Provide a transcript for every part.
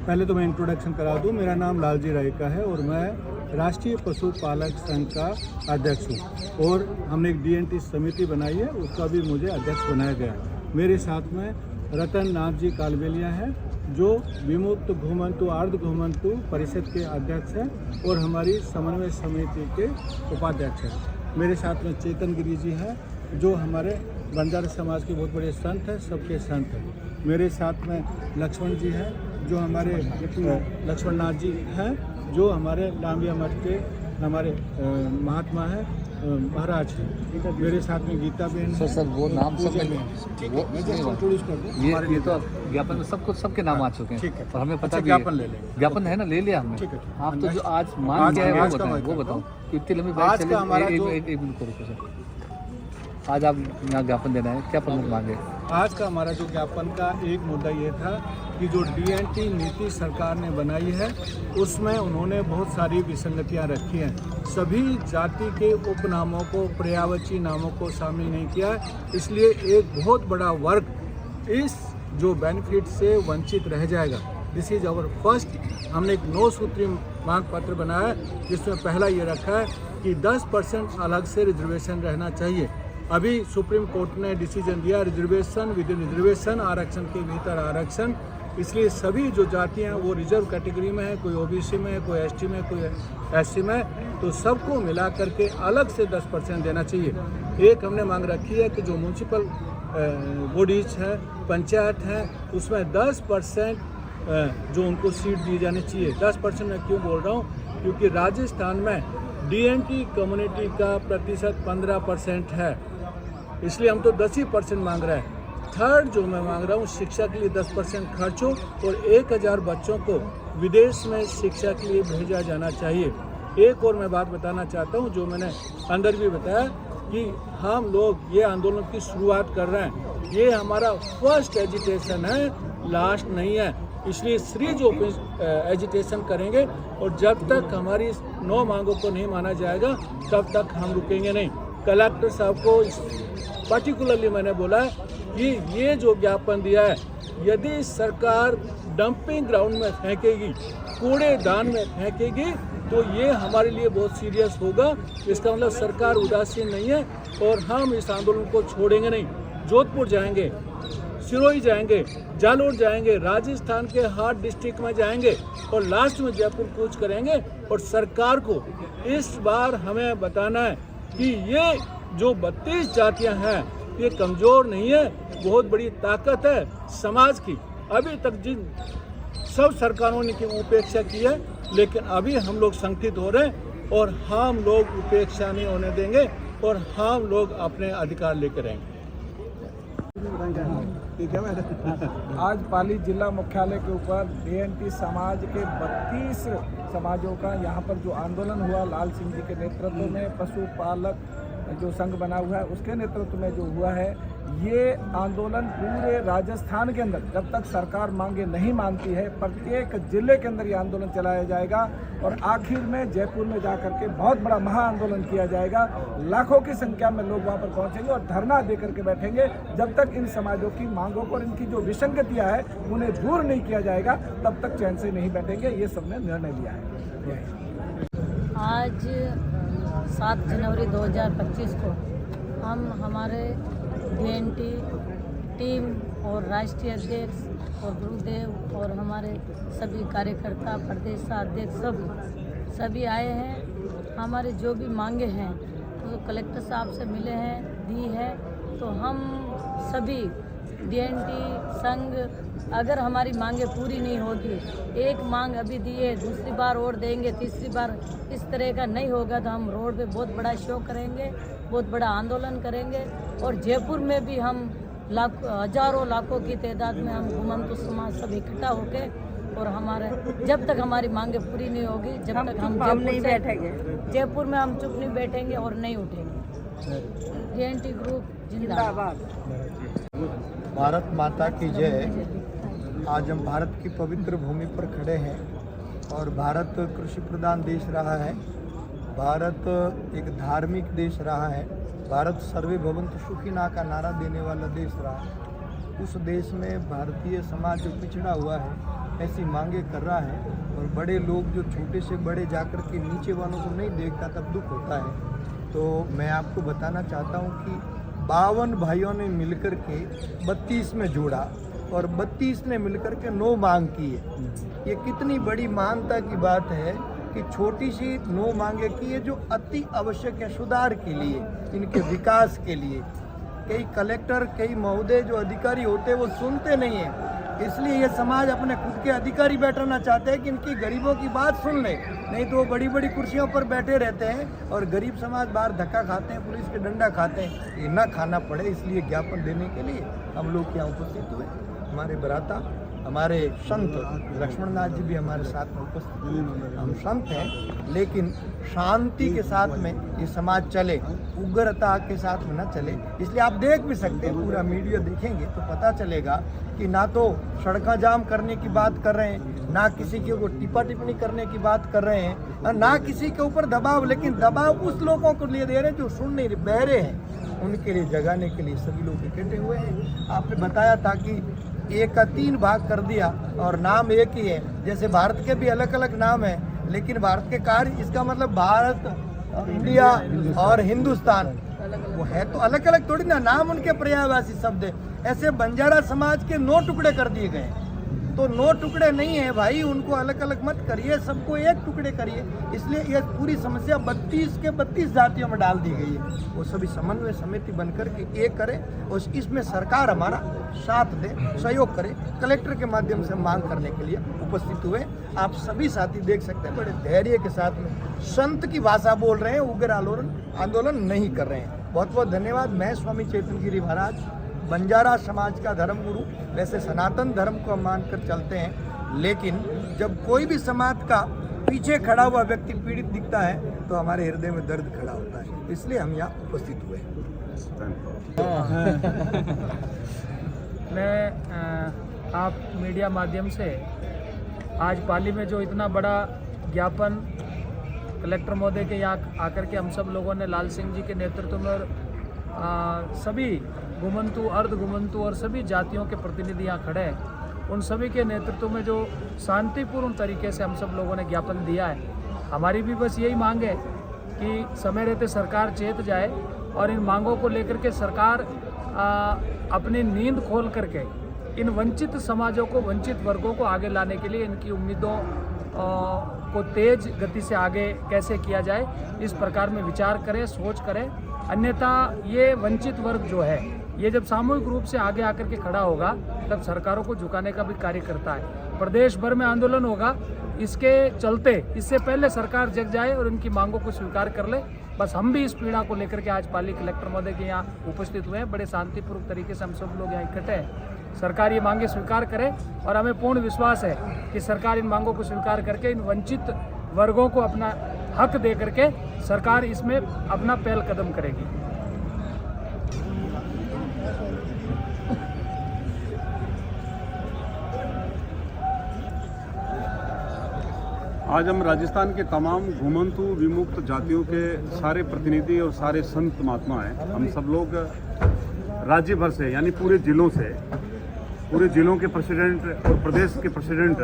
पहले तो मैं इंट्रोडक्शन करा दूं। मेरा नाम लालजी राय का है और मैं राष्ट्रीय पशुपालक संघ का अध्यक्ष हूं और हमने एक DNT समिति बनाई है, उसका भी मुझे अध्यक्ष बनाया गया है। मेरे साथ में रतन नाथ जी कालबेलिया है जो विमुक्त घुमंतु अर्ध घुमंतु परिषद के अध्यक्ष हैं और हमारी समन्वय समिति के उपाध्यक्ष हैं। मेरे साथ में चेतन गिरी जी हैं जो हमारे बंजारा समाज के बहुत बड़े संत हैं, सबके संत हैं। मेरे साथ में लक्ष्मण जी हैं जो हमारे लक्ष्मण नाथ जी हैं जो हमारे लांबिया मठ के हमारे महात्मा हैं, महाराज हैं। मेरे साथ में गीता बहन है। सर वो नाम सब इंट्रोड्यूस कर दूं। ये तो ज्ञापन में सबके नाम आ चुके हैं। ठीक है, और हमें पता भी ज्ञापन ले लेंगे। ज्ञापन है ना, ले लिया हमने। ठीक है, आप तो जो आज मांग क्या है वो बताओ। इतनी लंबी बात चली। एक मिनट रुको सर। आज आप यहाँ ज्ञापन देना है, क्या प्रमुख मांगे? आज का हमारा जो ज्ञापन का एक मुद्दा ये था कि जो DNT नीति सरकार ने बनाई है उसमें उन्होंने बहुत सारी विसंगतियां रखी हैं। सभी जाति के उपनामों को, पर्यायवाची नामों को शामिल नहीं किया, इसलिए एक बहुत बड़ा वर्ग इस जो बेनिफिट से वंचित रह जाएगा। This is our first. हमने एक 9 सूत्री मांग पत्र बनाया जिसमें पहला ये रखा है कि 10% अलग से रिजर्वेशन रहना चाहिए। अभी सुप्रीम कोर्ट ने डिसीजन दिया रिजर्वेशन विद इन रिजर्वेशन, आरक्षण के भीतर आरक्षण, इसलिए सभी जो जातियां हैं वो रिजर्व कैटेगरी में है, कोई OBC में है, कोई ST में, कोई SC में, तो सबको मिला करके अलग से 10% देना चाहिए। एक हमने मांग रखी है कि जो म्यूनसिपल बॉडीज है, पंचायत हैं, उसमें 10% जो उनको सीट दी जानी चाहिए। 10% मैं क्यों बोल रहा हूँ, क्योंकि राजस्थान में DNT कम्युनिटी का प्रतिशत 15% है, इसलिए हम तो 10% मांग रहे हैं। थर्ड जो मैं मांग रहा हूँ, शिक्षा के लिए 10% खर्च हो और 1000 बच्चों को विदेश में शिक्षा के लिए भेजा जाना चाहिए। एक और मैं बात बताना चाहता हूँ जो मैंने अंदर भी बताया कि हम लोग ये आंदोलन की शुरुआत कर रहे हैं। ये हमारा फर्स्ट एजिटेशन है, लास्ट नहीं है, इसलिए सीरीज एजिटेशन करेंगे और जब तक हमारी 9 मांगों को नहीं माना जाएगा तब तक हम रुकेंगे नहीं। कलेक्टर साहब को पर्टिकुलरली मैंने बोला है कि ये जो ज्ञापन दिया है, यदि सरकार डंपिंग ग्राउंड में फेंकेगी, कूड़ेदान में फेंकेगी, तो ये हमारे लिए बहुत सीरियस होगा। इसका मतलब सरकार उदासीन नहीं है और हम इस आंदोलन को छोड़ेंगे नहीं। जोधपुर जाएंगे, सिरोही जाएंगे, जालोर जाएंगे, राजस्थान के हर डिस्ट्रिक्ट में जाएंगे और लास्ट में जयपुर कूच करेंगे। और सरकार को इस बार हमें बताना है कि ये जो 32 जातियां हैं ये कमज़ोर नहीं है, बहुत बड़ी ताकत है समाज की। अभी तक जिन सब सरकारों ने की उपेक्षा की है, लेकिन अभी हम लोग संगठित हो रहे हैं और हम लोग उपेक्षा नहीं होने देंगे और हम लोग अपने अधिकार लेकर रहेंगे। आज पाली जिला मुख्यालय के ऊपर DNT समाज के 32 समाजों का यहाँ पर जो आंदोलन हुआ, लाल सिंह जी के नेतृत्व में पशुपालक जो संघ बना हुआ है उसके नेतृत्व में जो हुआ है, ये आंदोलन पूरे राजस्थान के अंदर जब तक सरकार मांगे नहीं मानती है, प्रत्येक जिले के अंदर ये आंदोलन चलाया जाएगा और आखिर में जयपुर में जाकर के बहुत बड़ा महा आंदोलन किया जाएगा। लाखों की संख्या में लोग वहाँ पर पहुँचेंगे और धरना दे करके बैठेंगे। जब तक इन समाजों की मांगों को और इनकी जो विसंगतियाँ हैं उन्हें दूर नहीं किया जाएगा तब तक चैन से नहीं बैठेंगे। ये सबने निर्णय लिया है। आज 7 जनवरी 2025 को हम हमारे DNT टीम और राष्ट्रीय अध्यक्ष और गुरुदेव और हमारे सभी कार्यकर्ता, प्रदेशाध्यक्ष सभी आए हैं। हमारे जो भी मांगे हैं तो कलेक्टर साहब से मिले हैं, दी है, तो हम सभी DNT संघ अगर हमारी मांगे पूरी नहीं होगी, एक मांग अभी दी है, दूसरी बार और देंगे, तीसरी बार इस तरह का नहीं होगा तो हम रोड पे बहुत बड़ा शो करेंगे, बहुत बड़ा आंदोलन करेंगे। और जयपुर में भी हम हजारों लाखों की तादाद में हम घुमंतु समाज सब इकट्ठा होके और हमारे जब तक हमारी मांगे पूरी नहीं होगी, जब तक हम नहीं बैठेंगे, जयपुर में हम चुप नहीं बैठेंगे और नहीं उठेंगे। DNT ग्रुप जिंदाबाद। भारत माता की जय। आज हम भारत की पवित्र भूमि पर खड़े हैं और भारत कृषि प्रधान देश रहा है, भारत एक धार्मिक देश रहा है, भारत सर्वे भवन्तु सुखिनः का नारा देने वाला देश रहा है। उस देश में भारतीय समाज जो पिछड़ा हुआ है ऐसी मांगे कर रहा है, और बड़े लोग जो छोटे से बड़े जाकर के नीचे वालों को नहीं देखता तब दुख होता है। तो मैं आपको बताना चाहता हूँ कि 52 भाइयों ने मिलकर के 32 में जोड़ा और 32 ने मिलकर के 9 मांग की है। ये कितनी बड़ी महानता की बात है कि छोटी सी 9 मांगे की है जो अति आवश्यक है सुधार के लिए, इनके विकास के लिए। कई कलेक्टर, कई महोदय जो अधिकारी होते हैं वो सुनते नहीं हैं, इसलिए ये समाज अपने खुद के अधिकारी बैठाना चाहते हैं कि इनकी गरीबों की बात सुन ले, नहीं तो वो बड़ी बड़ी कुर्सियों पर बैठे रहते हैं और गरीब समाज बाहर धक्का खाते हैं, पुलिस के डंडा खाते हैं। ये ना खाना पड़े इसलिए ज्ञापन देने के लिए हम लोग यहाँ उपस्थित हुए। हमारे बराता, हमारे संत लक्ष्मण नाथ जी भी हमारे साथ में उपस्थित हुए। हम संत हैं लेकिन शांति के साथ में ये समाज चले, उग्रता के साथ में ना चले। इसलिए आप देख भी सकते हैं, पूरा मीडिया देखेंगे तो पता चलेगा कि ना तो सड़कें जाम करने की बात कर रहे हैं, ना किसी के ऊपर टिप्पा टिप्पणी करने की बात कर रहे हैं, ना किसी के ऊपर दबाव, लेकिन दबाव उस लोगों को लिए दे रहे हैं जो सुन नहीं रहे, बहरे हैं। उनके लिए जगाने के लिए सभी लोग इकट्ठे हुए हैं। आपने बताया था कि 1 का 3 भाग कर दिया और नाम एक ही है, जैसे भारत के भी अलग अलग नाम है, लेकिन भारत के कार्य, इसका मतलब भारत, इंडिया और हिंदुस्तान वो है तो अलग अलग थोड़ी ना, नाम उनके पर्यायवाची शब्द है। ऐसे बंजारा समाज के 9 टुकड़े कर दिए गए, तो 9 टुकड़े नहीं है भाई, उनको अलग अलग मत करिए, सबको एक टुकड़े करिए। इसलिए ये पूरी समस्या 32 के 32 जातियों में डाल दी गई है। वो सभी समन्वय समिति बनकर के एक करें और इसमें सरकार हमारा साथ दे, सहयोग करे। कलेक्टर के माध्यम से मांग करने के लिए उपस्थित हुए। आप सभी साथी देख सकते हैं बड़े धैर्य के साथ में संत की भाषा बोल रहे हैं, उग्र आंदोलन नहीं कर रहे हैं। बहुत बहुत धन्यवाद। मैं स्वामी चैतन्य गिरी महाराज, बंजारा समाज का धर्मगुरु। वैसे सनातन धर्म को हम मानकर चलते हैं, लेकिन जब कोई भी समाज का पीछे खड़ा हुआ व्यक्ति पीड़ित दिखता है तो हमारे हृदय में दर्द खड़ा होता है, इसलिए हम यहाँ उपस्थित हुए। मैं आप मीडिया माध्यम से आज पाली में जो इतना बड़ा ज्ञापन कलेक्टर महोदय के यहाँ आकर के हम सब लोगों ने लाल सिंह जी के नेतृत्व में और सभी घुमंतु, अर्ध घुमंतु और सभी जातियों के प्रतिनिधि यहाँ खड़े हैं, उन सभी के नेतृत्व में जो शांतिपूर्ण तरीके से हम सब लोगों ने ज्ञापन दिया है। हमारी भी बस यही मांग है कि समय रहते सरकार चेत जाए और इन मांगों को लेकर के सरकार अपनी नींद खोल करके इन वंचित समाजों को, वंचित वर्गों को आगे लाने के लिए इनकी उम्मीदों को तेज गति से आगे कैसे किया जाए, इस प्रकार में विचार करें, सोच करें। अन्यथा ये वंचित वर्ग जो है, ये जब सामूहिक रूप से आगे आकर के खड़ा होगा तब सरकारों को झुकाने का भी कार्य करता है। प्रदेश भर में आंदोलन होगा, इसके चलते इससे पहले सरकार जग जाए और इनकी मांगों को स्वीकार कर ले। बस हम भी इस पीड़ा को लेकर के आज पाली कलेक्टर महोदय के यहाँ उपस्थित हुए हैं। बड़े शांतिपूर्वक तरीके से हम सब लोग यहाँ इकट्ठे हैं। सरकार ये मांगे स्वीकार करे और हमें पूर्ण विश्वास है कि सरकार इन मांगों को स्वीकार करके इन वंचित वर्गों को अपना हक दे करके सरकार इसमें अपना पहल कदम करेगी। आज हम राजस्थान के तमाम घुमंतु विमुक्त जातियों के सारे प्रतिनिधि और सारे संत महात्मा हैं, हम सब लोग राज्य भर से, यानी पूरे जिलों से, पूरे जिलों के प्रेसिडेंट और प्रदेश के प्रेसिडेंट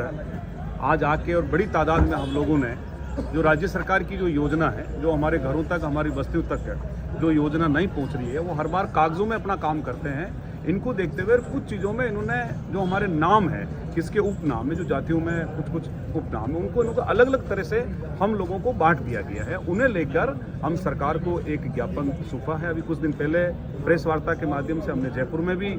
आज आके और बड़ी तादाद में हम लोगों ने जो राज्य सरकार की जो योजना है, जो हमारे घरों तक, हमारी बस्तियों तक जो योजना नहीं पहुंच रही है, वो हर बार कागजों में अपना काम करते हैं। इनको देखते हुए कुछ चीज़ों में इन्होंने जो हमारे नाम है, किसके उपनाम है, जो जातियों में कुछ उपनाम है, उनको अलग अलग तरह से हम लोगों को बांट दिया गया है। उन्हें लेकर हम सरकार को एक ज्ञापन सौंपा है। अभी कुछ दिन पहले प्रेस वार्ता के माध्यम से हमने जयपुर में भी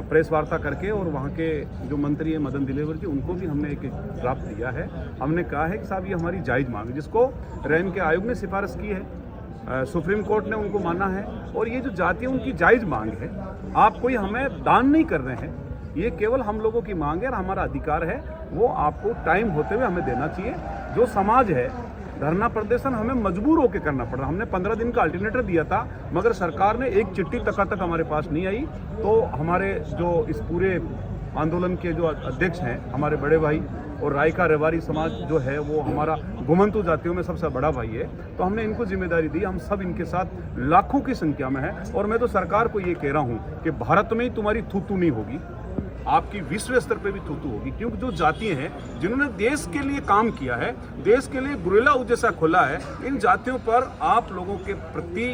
प्रेस वार्ता करके और वहाँ के जो मंत्री हैं मदन दिलेवर जी, उनको भी हमने एक ड्राफ्ट दिया है। हमने कहा है कि साहब ये हमारी जायज़ मांग है, जिसको रैन के आयोग ने सिफारिश की है, सुप्रीम कोर्ट ने उनको माना है, और ये जो जाति उनकी जायज़ मांग है। आप कोई हमें दान नहीं कर रहे हैं, ये केवल हम लोगों की मांग है और हमारा अधिकार है, वो आपको टाइम होते हुए हमें देना चाहिए। जो समाज है, धरना प्रदर्शन हमें मजबूर होकर करना पड़ रहा। हमने 15 दिन का अल्टरनेटिव दिया था, मगर सरकार ने एक चिट्ठी तक हमारे पास नहीं आई। तो हमारे जो इस पूरे आंदोलन के जो अध्यक्ष हैं, हमारे बड़े भाई, और राय का रेवारी समाज जो है वो हमारा घुमंतु जातियों में सबसे बड़ा भाई है, तो हमने इनको जिम्मेदारी दी। हम सब इनके साथ लाखों की संख्या में हैं, और मैं तो सरकार को ये कह रहा हूँ कि भारत में ही तुम्हारी थू नहीं होगी, आपकी विश्व स्तर पे भी थूथू होगी, क्योंकि जो जातियां हैं जिन्होंने देश के लिए काम किया है, देश के लिए गुरिल्ला युद्ध जैसा खोला है, इन जातियों पर आप लोगों के प्रति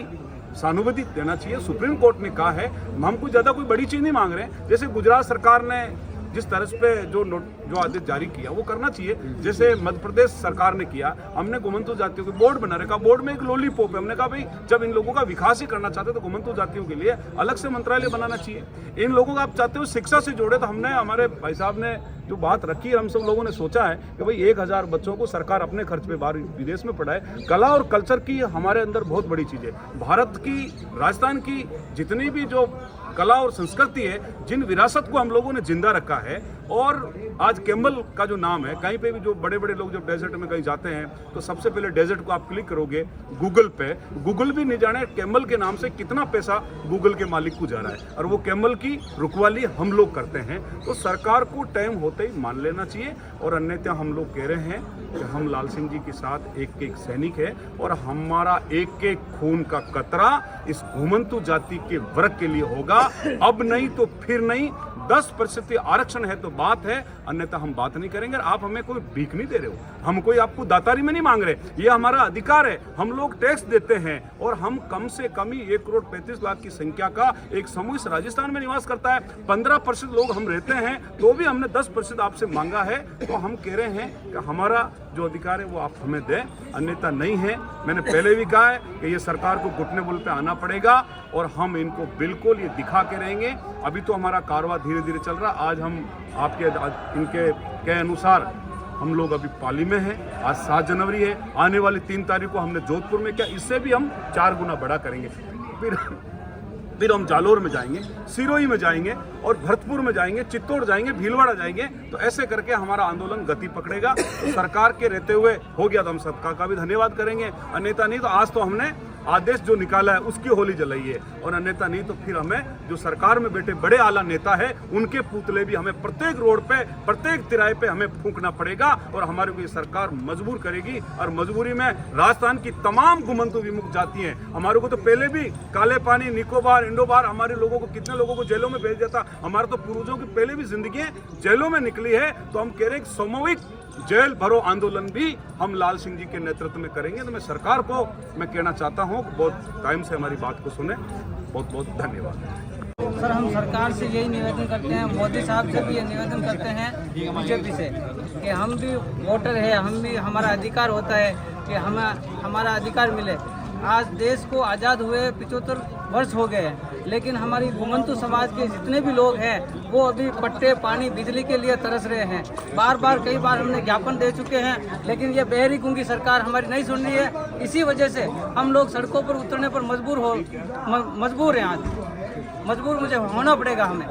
सहानुभूति देना चाहिए। सुप्रीम कोर्ट ने कहा है, हम कोई ज़्यादा कोई बड़ी चीज़ नहीं मांग रहे हैं। जैसे गुजरात सरकार ने जिस तरह पे जो आदेश जारी किया वो करना चाहिए, जैसे मध्य प्रदेश सरकार ने किया। हमने घुमंतु जातियों के बोर्ड बना रखा, बोर्ड में एक लॉलीपॉप है। हमने कहा भाई जब इन लोगों का विकास ही करना चाहते तो घुमंतु जातियों के लिए अलग से मंत्रालय बनाना चाहिए। इन लोगों का आप चाहते हो शिक्षा से जोड़े, तो हमने हमारे भाई साहब ने जो बात रखी है, हम सब लोगों ने सोचा है कि भाई 1000 बच्चों को सरकार अपने खर्च पे बाहर विदेश में पढ़ाए। कला और कल्चर की हमारे अंदर बहुत बड़ी चीज़ है। भारत की, राजस्थान की जितनी भी जो कला और संस्कृति है, जिन विरासत को हम लोगों ने जिंदा रखा है। और आज कैमल का जो नाम है, कहीं पे भी जो बड़े बड़े लोग जब डेजर्ट में कहीं जाते हैं तो सबसे पहले डेजर्ट को आप क्लिक करोगे गूगल पे, गूगल भी नहीं जाने कैमल के नाम से कितना पैसा गूगल के मालिक को जा रहा है, और वो कैमल की रुकवाली हम लोग करते हैं। तो सरकार को टाइम होते ही मान लेना चाहिए, और अन्यथा हम लोग कह रहे हैं कि हम लाल सिंह जी के साथ एक एक सैनिक है, और हमारा एक एक खून का कतरा इस घुमंतु जाति के वर्ग के लिए होगा। अब नहीं तो फिर नहीं, 10% आरक्षण है तो बात है, अन्यथा हम बात नहीं करेंगे। आप हमें कोई भीख नहीं दे रहे हो, हम कोई आपको दातारी में नहीं मांग रहे, ये हमारा अधिकार है। हम लोग टैक्स देते हैं, और हम कम से कम ही 1,35,00,000 की संख्या का एक समूह इस राजस्थान में निवास करता है। 15% लोग हम रहते हैं, तो भी हमने 10% आपसे मांगा है। तो हम कह रहे हैं कि हमारा जो अधिकार है वो आप हमें दें, अन्यथा नहीं है। मैंने पहले भी कहा है कि ये सरकार को घुटने बुल पे आना पड़ेगा, और हम इनको बिल्कुल ये दिखा के रहेंगे। अभी तो हमारा कारवां धीरे धीरे चल रहा। आज हम आपके इनके के अनुसार हम लोग अभी पाली में हैं। आज 7 जनवरी है, आने वाली 3 तारीख को हमने जोधपुर में किया, इससे भी हम 4 गुना बड़ा करेंगे। फिर हम जालोर में जाएंगे, सिरोही में जाएंगे, और भरतपुर में जाएंगे, चित्तौड़ जाएंगे, भीलवाड़ा जाएंगे। तो ऐसे करके हमारा आंदोलन गति पकड़ेगा। तो सरकार के रहते हुए हो गया तो हम सबका का भी धन्यवाद करेंगे, अन्यथा नहीं तो आज तो हमने आदेश जो निकाला है उसकी होली जलाई है, और अन्यथा नहीं तो फिर हमें जो सरकार में बैठे बड़े आला नेता है उनके पुतले भी हमें प्रत्येक रोड पे, प्रत्येक तिराहे पे हमें फूंकना पड़ेगा, और हमारे को ये सरकार मजबूर करेगी। और मजबूरी में राजस्थान की तमाम घुमंतु विमुक्त जाति हैं। हमारे को तो पहले भी काले पानी, निकोबार, इंडोबार, हमारे लोगों को कितने लोगों को जेलों में भेज दिया था। हमारे तो पूर्वजों की पहले भी जिंदगी जेलों में निकली है। तो हम कह रहे हैं सामूहिक जेल भरो आंदोलन भी हम लाल सिंह जी के नेतृत्व में करेंगे। तो मैं सरकार को मैं कहना चाहता हूँ, बहुत टाइम से हमारी बात को सुने। बहुत बहुत धन्यवाद। सर, हम सरकार से यही निवेदन करते हैं, मोदी साहब से भी ये निवेदन करते हैं, बीजेपी से, कि हम भी वोटर है, हम भी, हमारा अधिकार होता है कि हमारा अधिकार मिले। आज देश को आज़ाद हुए 75 वर्ष हो गए हैं, लेकिन हमारी घुमंतु समाज के जितने भी लोग हैं वो अभी पट्टे, पानी, बिजली के लिए तरस रहे हैं। कई बार हमने ज्ञापन दे चुके हैं, लेकिन ये बहरी गूंगी सरकार हमारी नहीं सुन रही है। इसी वजह से हम लोग सड़कों पर उतरने पर मजबूर हैं। आज मजबूर मुझे होना पड़ेगा हमें।